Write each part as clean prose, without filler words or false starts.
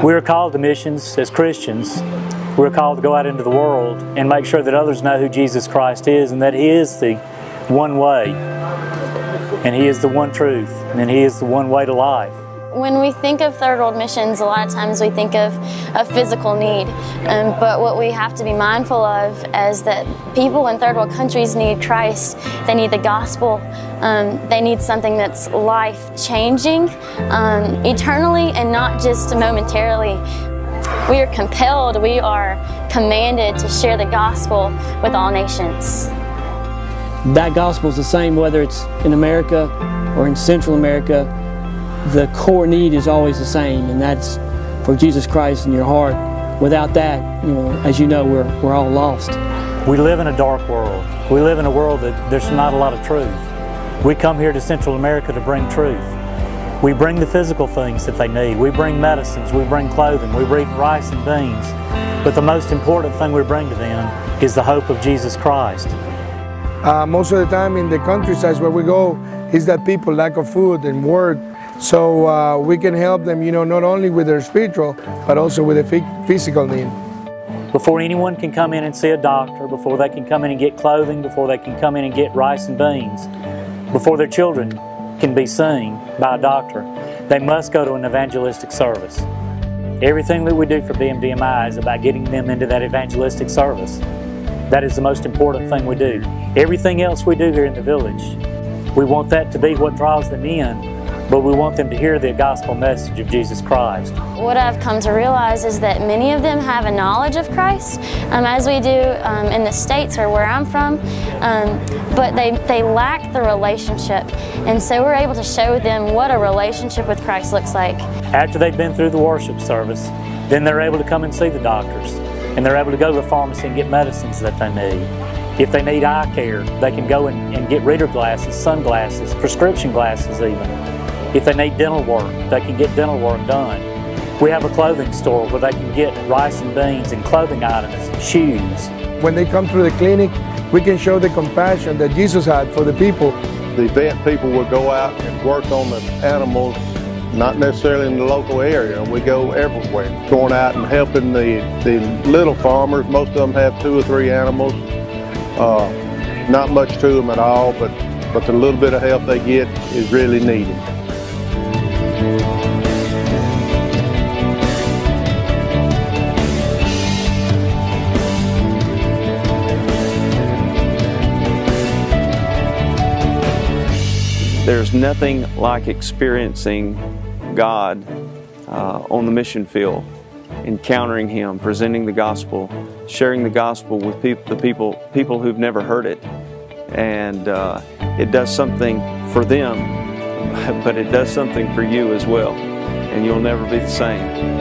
We're called to missions as Christians. We're called to go out into the world and make sure that others know who Jesus Christ is, and that He is the one way, and He is the one truth, and He is the one way to life. When we think of third world missions, a lot of times we think of a physical need, but what we have to be mindful of is that people in third world countries need Christ. They need the gospel. They need something that's life-changing, eternally, and not just momentarily. We are compelled, we are commanded to share the gospel with all nations. That gospel is the same whether it's in America or in Central America. The core need is always the same, and that's for Jesus Christ in your heart. Without that, as you know, we're all lost. We live in a dark world. We live in a world that there's not a lot of truth. We come here to Central America to bring truth. We bring the physical things that they need. We bring medicines, we bring clothing, we bring rice and beans. But the most important thing we bring to them is the hope of Jesus Christ. Most of the time in the countrysides where we go is that people lack of food and work. So we can help them, not only with their spiritual, but also with a physical need. Before anyone can come in and see a doctor, before they can come in and get clothing, before they can come in and get rice and beans, before their children can be seen by a doctor, they must go to an evangelistic service. Everything that we do for BMDMI is about getting them into that evangelistic service. That is the most important thing we do. Everything else we do here in the village, we want that to be what draws them in, but we want them to hear the gospel message of Jesus Christ. What I've come to realize is that many of them have a knowledge of Christ, as we do in the States or where I'm from, but they lack the relationship. And so we're able to show them what a relationship with Christ looks like. After they've been through the worship service, then they're able to come and see the doctors, and they're able to go to the pharmacy and get medicines that they need. If they need eye care, they can go and get reader glasses, sunglasses, prescription glasses even. If they need dental work, they can get dental work done. We have a clothing store where they can get rice and beans and clothing items and shoes. When they come through the clinic, we can show the compassion that Jesus had for the people. The vet people will go out and work on the animals, not necessarily in the local area. We go everywhere, going out and helping the little farmers. Most of them have 2 or 3 animals. Not much to them at all, but the little bit of help they get is really needed. There's nothing like experiencing God on the mission field, encountering Him, presenting the gospel, sharing the gospel with people who've never heard it. And it does something for them, but it does something for you as well, and you'll never be the same.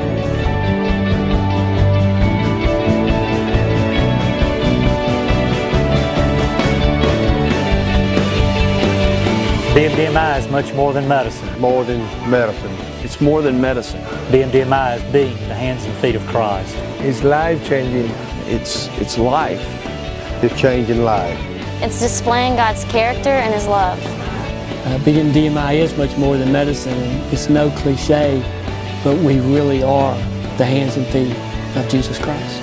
BMDMI is much more than medicine. More than medicine. It's more than medicine. BMDMI is being the hands and feet of Christ. It's life-changing. It's life. It's changing life. It's displaying God's character and His love. BMDMI is much more than medicine. It's no cliche, but we really are the hands and feet of Jesus Christ.